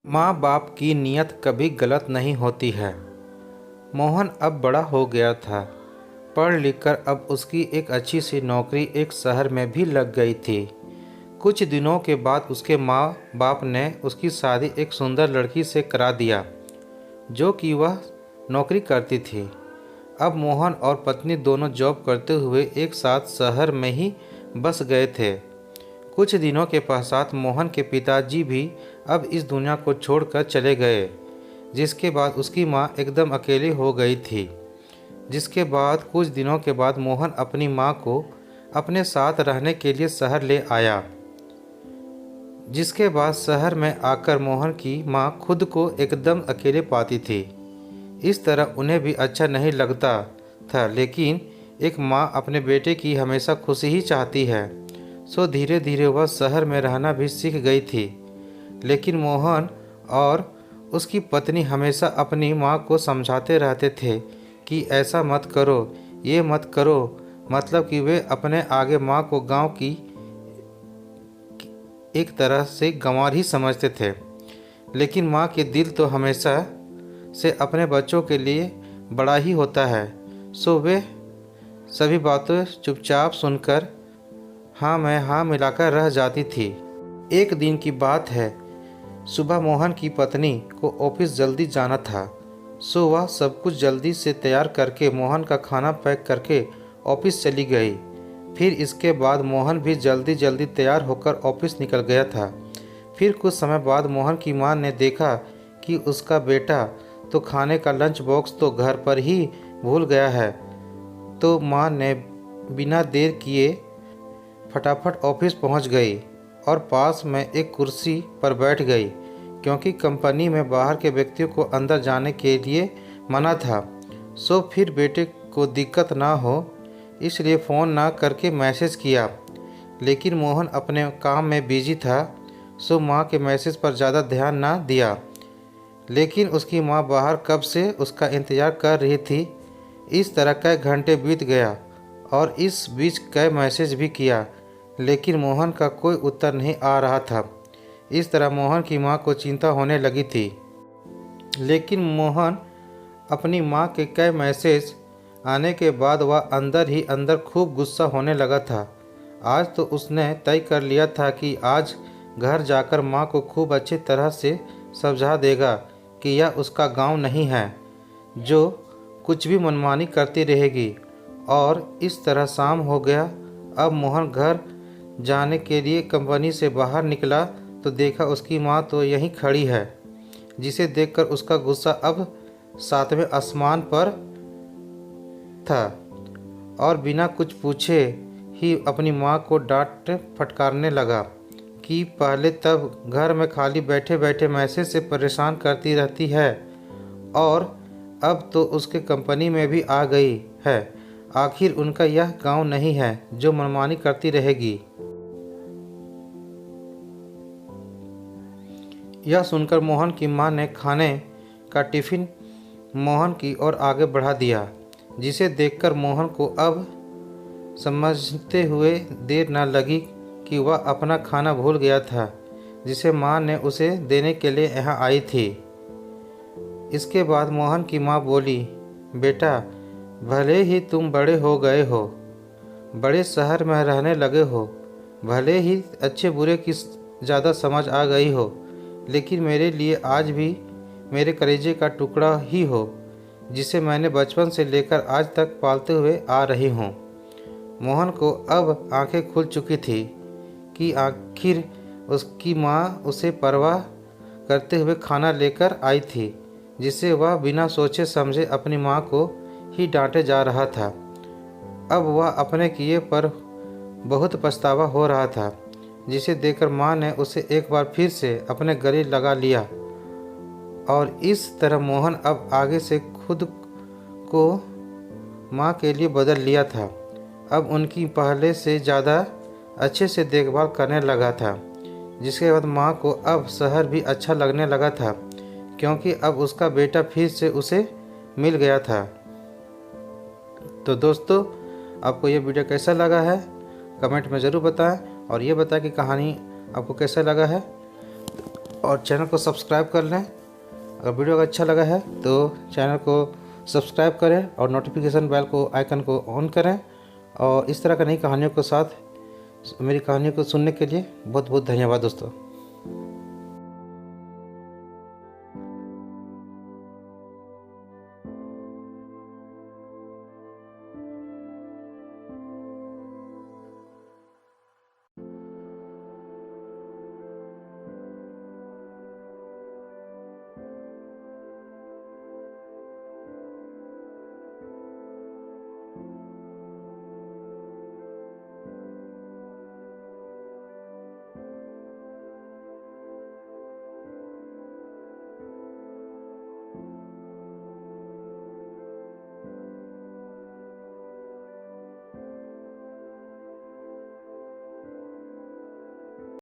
माँ बाप की नीयत कभी गलत नहीं होती है। मोहन अब बड़ा हो गया था। पढ़ लिख कर अब उसकी एक अच्छी सी नौकरी एक शहर में भी लग गई थी। कुछ दिनों के बाद उसके माँ बाप ने उसकी शादी एक सुंदर लड़की से करा दिया जो कि वह नौकरी करती थी। अब मोहन और पत्नी दोनों जॉब करते हुए एक साथ शहर में ही बस गए थे। कुछ दिनों के पश्चात मोहन के पिताजी भी अब इस दुनिया को छोड़कर चले गए, जिसके बाद उसकी माँ एकदम अकेली हो गई थी। जिसके बाद कुछ दिनों के बाद मोहन अपनी माँ को अपने साथ रहने के लिए शहर ले आया। जिसके बाद शहर में आकर मोहन की माँ खुद को एकदम अकेले पाती थी। इस तरह उन्हें भी अच्छा नहीं लगता था, लेकिन एक माँ अपने बेटे की हमेशा खुशी ही चाहती है। सो धीरे धीरे वह शहर में रहना भी सीख गई थी। लेकिन मोहन और उसकी पत्नी हमेशा अपनी माँ को समझाते रहते थे कि ऐसा मत करो, ये मत करो, मतलब कि वे अपने आगे माँ को गांव की एक तरह से गंवार ही समझते थे। लेकिन माँ के दिल तो हमेशा से अपने बच्चों के लिए बड़ा ही होता है। सो वे सभी बातें चुपचाप सुनकर हाँ मैं हाँ मिलाकर रह जाती थी। एक दिन की बात है, सुबह मोहन की पत्नी को ऑफिस जल्दी जाना था। सो वह सब कुछ जल्दी से तैयार करके मोहन का खाना पैक करके ऑफिस चली गई। फिर इसके बाद मोहन भी जल्दी जल्दी तैयार होकर ऑफिस निकल गया था। फिर कुछ समय बाद मोहन की मां ने देखा कि उसका बेटा तो खाने का लंच बॉक्स तो घर पर ही भूल गया है। तो मां ने बिना देर किए फटाफट ऑफिस पहुंच गई और पास में एक कुर्सी पर बैठ गई, क्योंकि कंपनी में बाहर के व्यक्तियों को अंदर जाने के लिए मना था। सो फिर बेटे को दिक्कत ना हो इसलिए फ़ोन ना करके मैसेज किया। लेकिन मोहन अपने काम में बिजी था, सो माँ के मैसेज पर ज़्यादा ध्यान ना दिया। लेकिन उसकी माँ बाहर कब से उसका इंतज़ार कर रही थी। इस तरह कई घंटे बीत गया और इस बीच कई मैसेज भी किया, लेकिन मोहन का कोई उत्तर नहीं आ रहा था। इस तरह मोहन की मां को चिंता होने लगी थी। लेकिन मोहन अपनी मां के कई मैसेज आने के बाद वह अंदर ही अंदर खूब गुस्सा होने लगा था। आज तो उसने तय कर लिया था कि आज घर जाकर मां को खूब अच्छी तरह से समझा देगा कि यह उसका गांव नहीं है जो कुछ भी मनमानी करती रहेगी। और इस तरह शाम हो गया। अब मोहन घर जाने के लिए कंपनी से बाहर निकला तो देखा उसकी माँ तो यहीं खड़ी है, जिसे देखकर उसका गुस्सा अब 7वें आसमान पर था और बिना कुछ पूछे ही अपनी माँ को डांट फटकारने लगा कि पहले तब घर में खाली बैठे बैठे मैसेज से परेशान करती रहती है और अब तो उसके कंपनी में भी आ गई है। आखिर उनका यह गांव नहीं है जो मनमानी करती रहेगी। यह सुनकर मोहन की मां ने खाने का टिफ़िन मोहन की ओर आगे बढ़ा दिया, जिसे देखकर मोहन को अब समझते हुए देर न लगी कि वह अपना खाना भूल गया था, जिसे मां ने उसे देने के लिए यहाँ आई थी। इसके बाद मोहन की मां बोली, बेटा भले ही तुम बड़े हो गए हो, बड़े शहर में रहने लगे हो, भले ही अच्छे बुरे की ज़्यादा समझ आ गई हो, लेकिन मेरे लिए आज भी मेरे कलेजे का टुकड़ा ही हो, जिसे मैंने बचपन से लेकर आज तक पालते हुए आ रही हूँ। मोहन को अब आंखें खुल चुकी थी कि आखिर उसकी माँ उसे परवाह करते हुए खाना लेकर आई थी, जिसे वह बिना सोचे समझे अपनी माँ को ही डांटे जा रहा था। अब वह अपने किए पर बहुत पछतावा हो रहा था, जिसे देखकर माँ ने उसे एक बार फिर से अपने गले लगा लिया। और इस तरह मोहन अब आगे से खुद को माँ के लिए बदल लिया था। अब उनकी पहले से ज़्यादा अच्छे से देखभाल करने लगा था, जिसके बाद माँ को अब शहर भी अच्छा लगने लगा था, क्योंकि अब उसका बेटा फिर से उसे मिल गया था। तो दोस्तों, आपको ये वीडियो कैसा लगा है कमेंट में ज़रूर बताएं और ये बताएं कि कहानी आपको कैसा लगा है। और चैनल को सब्सक्राइब कर लें। अगर वीडियो अगर अच्छा लगा है तो चैनल को सब्सक्राइब करें और नोटिफिकेशन बेल को आइकन को ऑन करें। और इस तरह का नई कहानियों के साथ मेरी कहानियों को सुनने के लिए बहुत बहुत धन्यवाद दोस्तों।